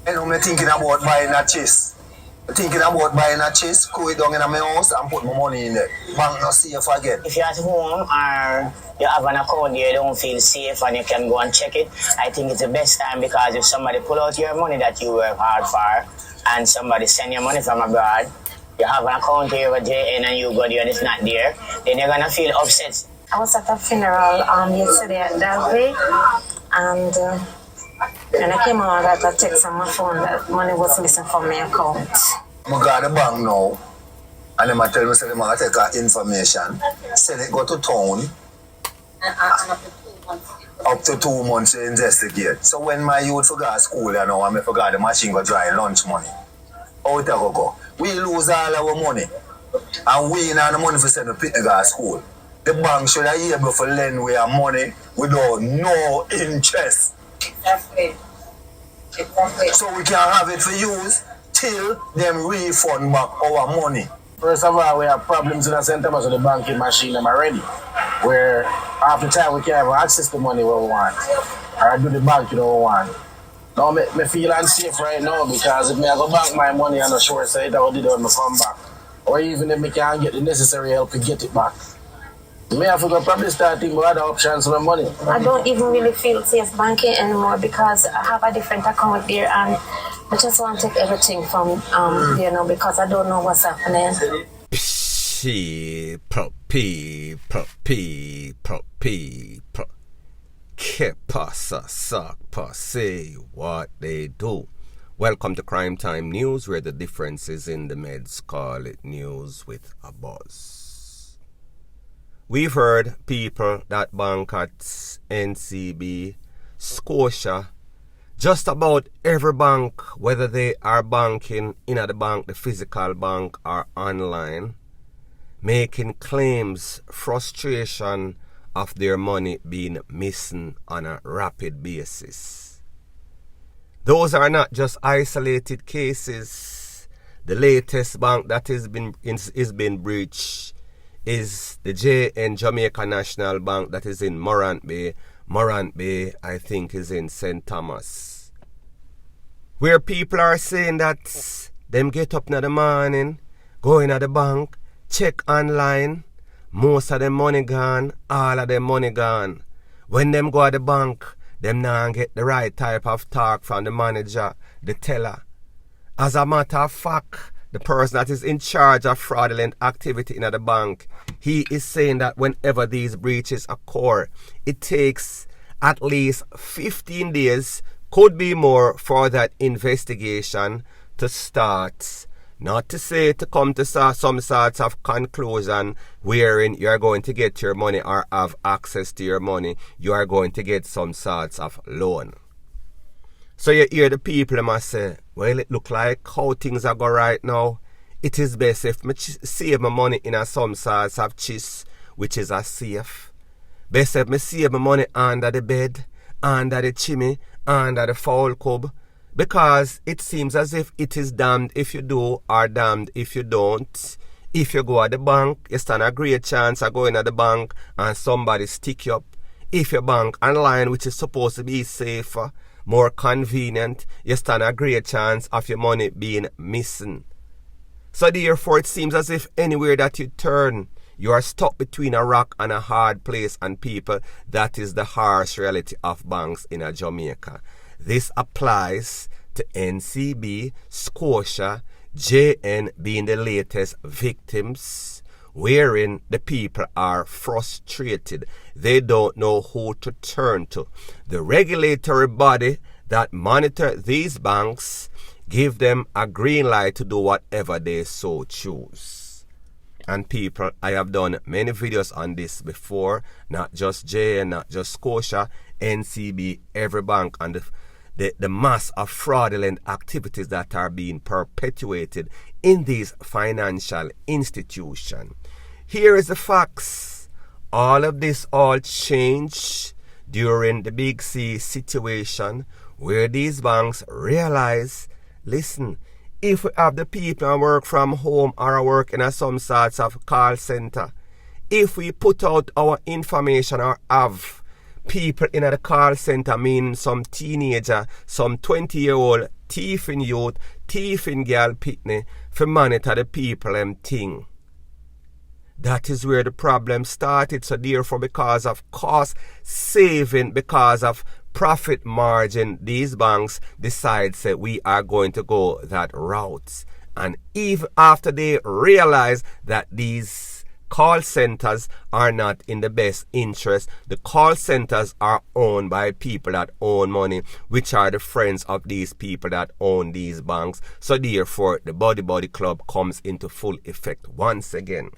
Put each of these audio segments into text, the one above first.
And I'm thinking about buying a chest. Thinking about buying a chest, cool it down in my house and put my money in there. Bank not safe again. If you're at home or you have an account there, you don't feel safe and you can go and check it, I think it's the best time, because if somebody pull out your money that you work hard for and somebody send your money from abroad, you have an account here with JN and you go there and it's not there, then you're going to feel upset. I was at a funeral yesterday at Dalby, and when I came out, I got a text on my phone that money was missing from my account. I got the bank now, and they tell me say they take our information, say they go to town, up to 2 months to investigate. So when my youth forgot to school, you know, I forgot the machine go dry lunch money. How it go? We lose all our money, and we ain't have the money for send the picnic to school. The bank should have able to lend we our money without no interest. Exactly. So we can have it for use till them refund back our money. First of all, we have problems in the center of the banking machine already, where half the time we can't have access to money what we want, or do the bank you don't want. Now, me feel unsafe right now, because if I go bank my money on the short side, I will do it when I come back. Or even if I can't get the necessary help to get it back. May have to go probably start thinking about other options for money. I don't even really feel safe banking anymore, because I have a different account there and I just want to take everything from there now, because I don't know what's happening. Que pasa, suck, say what they do. Welcome to Crime Time News, where the difference is in the meds. Call it news with a buzz. We've heard people that bank at NCB, Scotia, just about every bank, whether they are banking in at the bank, the physical bank, or online, making claims, frustration of their money being missing on a rapid basis. Those are not just isolated cases. The latest bank that is been breached is the JN Jamaica National Bank that is in Morant Bay. Morant Bay, I think, is in St. Thomas. Where people are saying that them get up in the morning, go in at the bank, check online, most of them money gone, all of them money gone. When them go at the bank, them now get the right type of talk from the manager, the teller. As a matter of fact, the person that is in charge of fraudulent activity in the bank, he is saying that whenever these breaches occur, it takes at least 15 days, could be more, for that investigation to start. Not to say to come to some sorts of conclusion wherein you are going to get your money or have access to your money. You are going to get some sorts of loan. So you hear the people must say, well, it look like how things are going right now. It is best if I save my money in some sorts of chest, which is a safe. Best if I save my money under the bed, under the chimney, under the foul cub. Because it seems as if it is damned if you do or damned if you don't. If you go at the bank, you stand a great chance of going at the bank and somebody stick you up. If you bank online, which is supposed to be safer, more convenient, you stand a great chance of your money being missing. So therefore, it seems as if anywhere that you turn, you are stuck between a rock and a hard place, and people, that is the harsh reality of banks in Jamaica. This applies to NCB, Scotia, JN being the latest victims, wherein the people are frustrated. They don't know who to turn to. The regulatory body that monitor these banks give them a green light to do whatever they so choose. And people, I have done many videos on this before, not just JN, not just Scotia, NCB, every bank, and the mass of fraudulent activities that are being perpetuated in these financial institutions. Here is the facts. All of this all changed during the Big C situation, where these banks realize, listen, if we have the people who work from home or work in some sorts of call center, if we put out our information or have people in the call center, meaning some teenager, some 20-year-old thieving youth, thieving girl pitney for monitor the people them thing. That is where the problem started. So therefore, because of cost saving, because of profit margin, these banks decide say we are going to go that route. And even after they realize that these call centers are not in the best interest, the call centers are owned by people that own money, which are the friends of these people that own these banks. So therefore, the body club comes into full effect once again.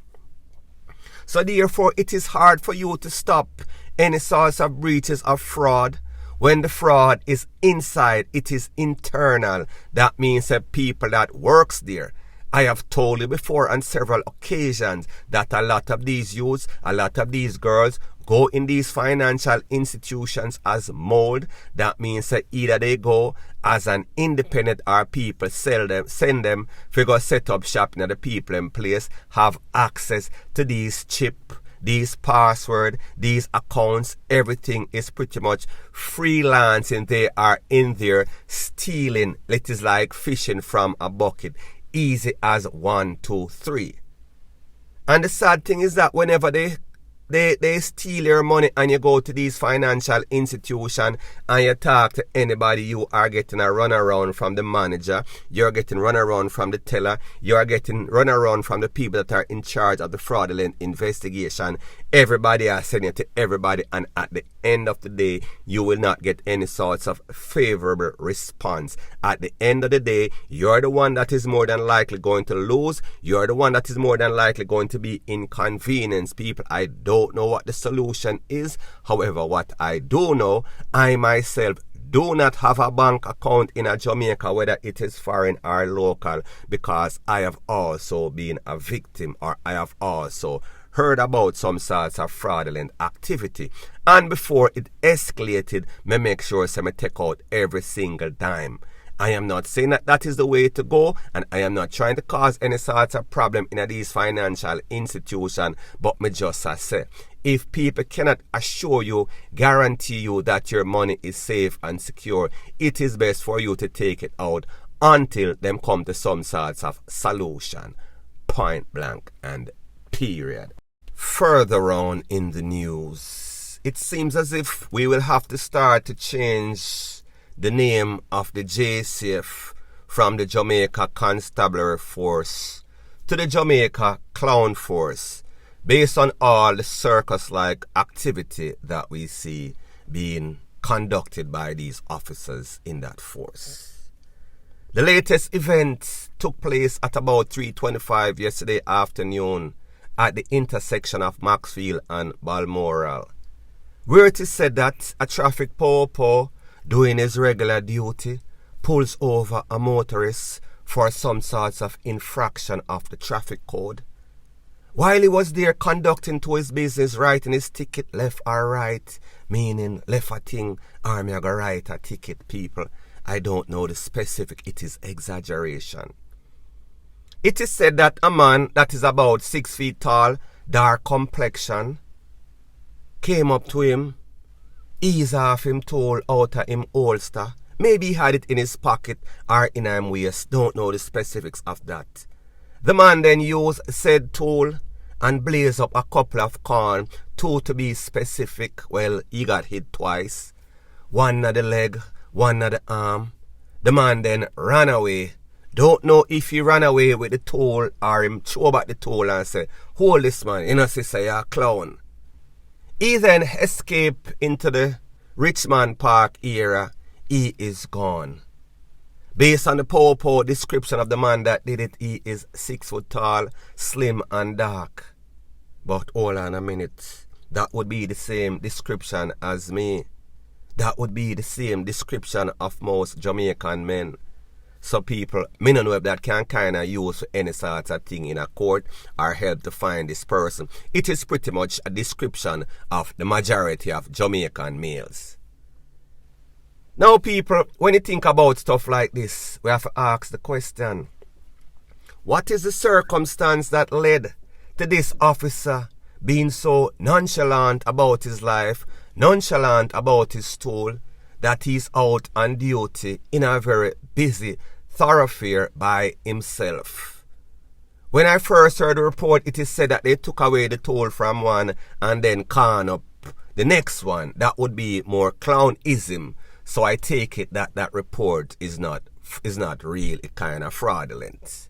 So therefore, it is hard for you to stop any sorts of breaches of fraud. When the fraud is inside, it is internal. That means that people that works there. I have told you before on several occasions that a lot of these youths, a lot of these girls go in these financial institutions as mold. That means that either they go as an independent or people send them, figure set up shop in the people in place, have access to these chip, these password, these accounts. Everything is pretty much freelancing. They are in there stealing. It is like fishing from a bucket. Easy as 1, 2, 3. And the sad thing is that whenever they steal your money and you go to these financial institutions and you talk to anybody, you are getting a runaround from the manager, you're getting runaround from the teller, you're getting runaround from the people that are in charge of the fraudulent investigation. Everybody are sending it to everybody, and at the end of the day, you will not get any sorts of favorable response. At the end of the day, you're the one that is more than likely going to lose. You're the one that is more than likely going to be inconvenienced. People, I don't know what the solution is. However, what I do know, I myself do not have a bank account in a Jamaica, whether it is foreign or local, because I have also been a victim, or I have also heard about some sorts of fraudulent activity. And before it escalated, me make sure me take out every single dime. I am not saying that that is the way to go, and I am not trying to cause any sorts of problem in these financial institutions, but me just say, if people cannot assure you, guarantee you that your money is safe and secure, it is best for you to take it out until them come to some sorts of solution. Point blank and period. Further on in the news, it seems as if we will have to start to change the name of the JCF from the Jamaica Constabulary Force to the Jamaica Clown Force, based on all the circus-like activity that we see being conducted by these officers in that force. The latest event took place at about 3:25 yesterday afternoon at the intersection of Maxfield and Balmoral, where it is said that a traffic popo doing his regular duty pulls over a motorist for some sorts of infraction of the traffic code. While he was there conducting to his business, writing his ticket left or right, meaning left a thing or me I go write a ticket, people. I don't know the specific, it is exaggeration. It is said that a man that is about 6 feet tall, dark complexion, came up to him, ease off him tool out of him holster. Maybe he had it in his pocket or in his waist. Don't know the specifics of that. The man then used said tool and blaze up a couple of corn, 2 to be specific. Well, he got hit twice. One at the leg, one at the arm. The man then ran away. Don't know if he ran away with the tool or him throw back the tool and say, hold this man, you know, say you're a clown. He then escaped into the Richmond Park area. He is gone. Based on the PowerPoint description of the man that did it, he is 6 foot tall, slim and dark. But hold on a minute. That would be the same description as me. That would be the same description of most Jamaican men. So people, me don't know if that can kind of use for any sort of thing in a court or help to find this person. It is pretty much a description of the majority of Jamaican males. Now people, when you think about stuff like this, we have to ask the question, what is the circumstance that led to this officer being so nonchalant about his life, nonchalant about his tool, that he's out on duty in a very busy thoroughfare by himself. When I first heard the report, it is said that they took away the toll from one and then can up the next one. That would be more clownism. So I take it that that report is not real, it kind of fraudulent.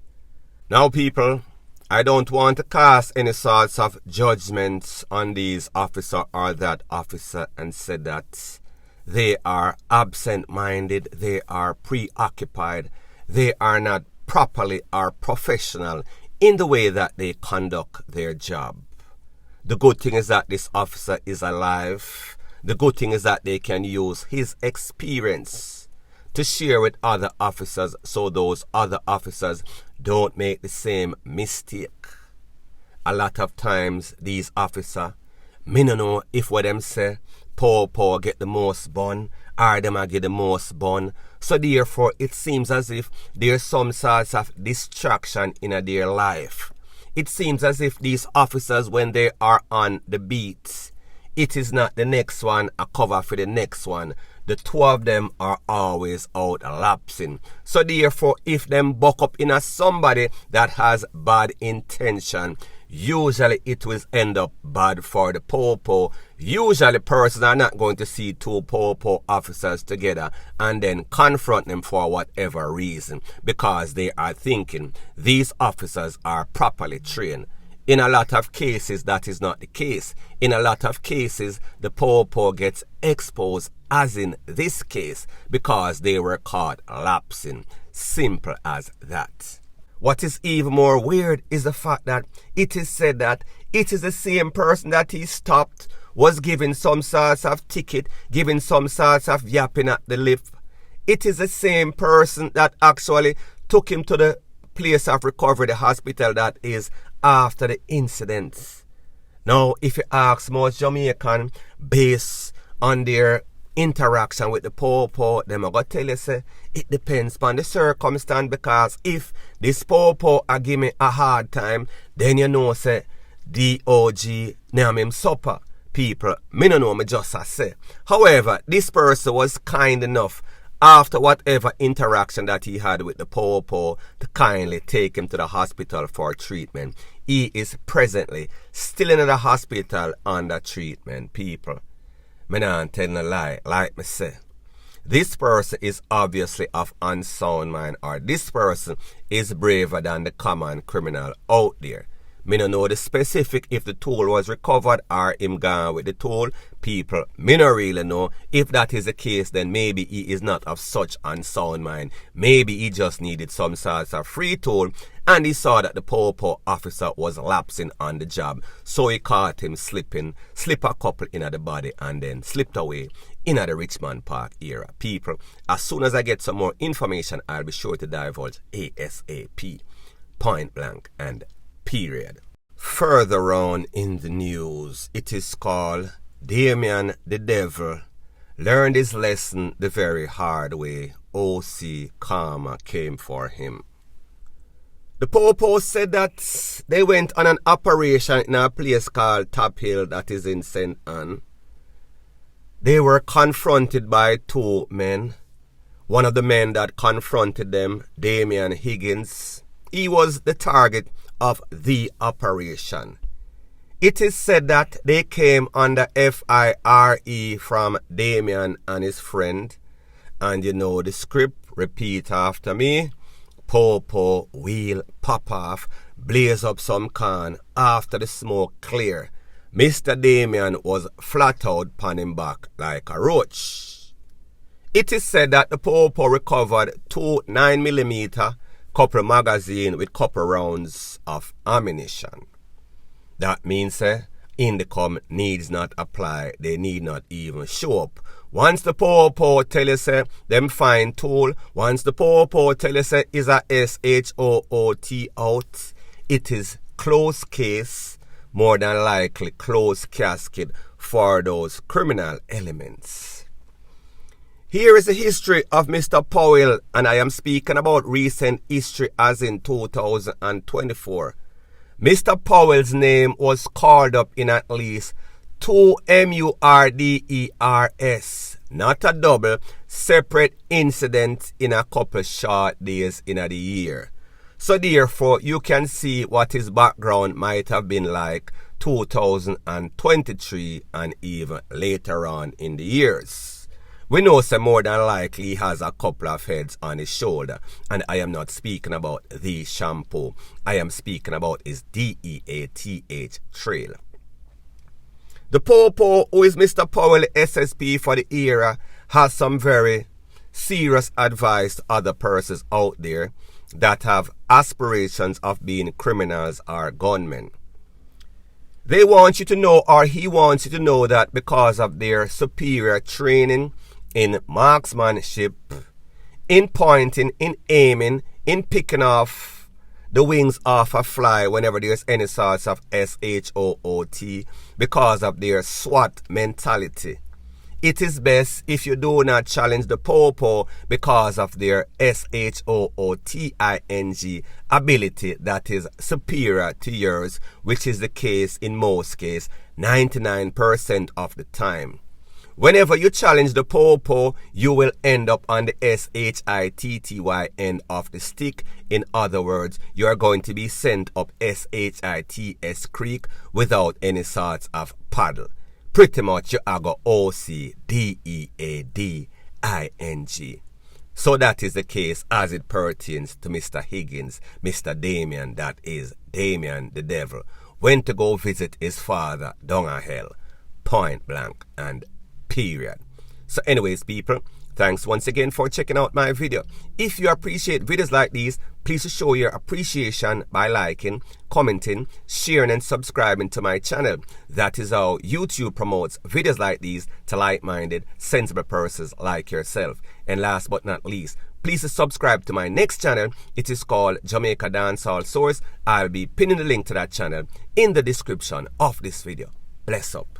Now people, I don't want to cast any sorts of judgments on these officer or that officer and say that they are absent-minded, they are preoccupied, they are not properly or professional in the way that they conduct their job. The good thing is that this officer is alive. The good thing is that they can use his experience to share with other officers so those other officers don't make the same mistake. A lot of times these officers, me no know if what them say, poor get the most bun, or them a get the most bun. So therefore it seems as if there's some sorts of distraction in their life. It seems as if these officers, when they are on the beat, it is not the next one a cover for the next one. The two of them are always out lapsing. So therefore, if them buck up in a somebody that has bad intention, usually it will end up bad for the popo. Usually persons are not going to see two popo officers together and then confront them for whatever reason, because they are thinking these officers are properly trained. In a lot of cases, that is not the case. In a lot of cases, the popo gets exposed, as in this case, because they were caught lapsing. Simple as that. What is even more weird is the fact that it is said that it is the same person that he stopped, was giving some sorts of ticket, giving some sorts of yapping at the lip. It is the same person that actually took him to the place of recovery, the hospital that is after the incident. Now, if you ask most Jamaican, based on their interaction with the popo, them are going to tell you, say, it depends on the circumstance, because if this popo a give me a hard time, then you know, say, DOG name him supper. People, me no know, me just a say. However, this person was kind enough, after whatever interaction that he had with the popo, to kindly take him to the hospital for treatment. He is presently still in the hospital under treatment, people. Me not telling a lie, like me say. This person is obviously of unsound mind, or this person is braver than the common criminal out there. Me no know the specific if the tool was recovered or him gone with the tool. People, me no really know. If that is the case, then maybe he is not of such unsound mind. Maybe he just needed some sort of free tool and he saw that the popo officer was lapsing on the job. So he caught him slipping, slip a couple in the body and then slipped away in the Richmond Park area. People, as soon as I get some more information, I'll be sure to divulge ASAP. Point blank and period. Further on in the news, it is called Damian the Devil learned his lesson the very hard way. OC karma came for him. The popo said that they went on an operation in a place called Top Hill that is in St. Anne. They were confronted by two men. One of the men that confronted them, Damian Higgins, he was the target of the operation. It is said that they came under FIRE from Damian and his friend. And you know the script, repeat after me. Popo wheel pop off, blaze up some can after the smoke clear. Mr. Damian was flat out on him back like a roach. It is said that the popo recovered 2 9mm copper magazine with copper rounds of ammunition. That means Indicom needs not apply, they need not even show up. Once the popo tell you say them find tool, once the popo tell you say is a SHOOT out, it is close case, more than likely close casket for those criminal elements. Here is the history of Mr. Powell, and I am speaking about recent history as in 2024. Mr. Powell's name was called up in at least 2 MURDERS, not a double, separate incident in a couple short days in the year. So therefore, you can see what his background might have been like 2023 and even later on in the years. We know some more than likely he has a couple of heads on his shoulder, and I am not speaking about the shampoo. I am speaking about his DEATH trail. The Popo, who is Mr. Powell SSP for the era, has some very serious advice to other persons out there that have aspirations of being criminals or gunmen. They want you to know, or he wants you to know, that because of their superior training in marksmanship, in pointing, in aiming, in picking off the wings off a fly whenever there's any sorts of SHOOT, because of their SWAT mentality, it is best if you do not challenge the Popo because of their SHOOTING ability that is superior to yours, which is the case in most cases 99% of the time. Whenever you challenge the Popo, you will end up on the SHITTY end of the stick. In other words, you are going to be sent up SHITS creek without any sorts of paddle. Pretty much you are go OCDEADING. So that is the case as it pertains to Mr. Higgins, Mr. Damian, that is Damian the Devil, went to go visit his father down a hell, point blank and period. So anyways, people, thanks once again for checking out my video. If you appreciate videos like these, please show your appreciation by liking, commenting, sharing and subscribing to my channel. That is how YouTube promotes videos like these to like-minded, sensible persons like yourself. And last but not least, please subscribe to my next channel. It is called Jamaica Dancehall Source. I'll be pinning the link to that channel in the description of this video. Bless up.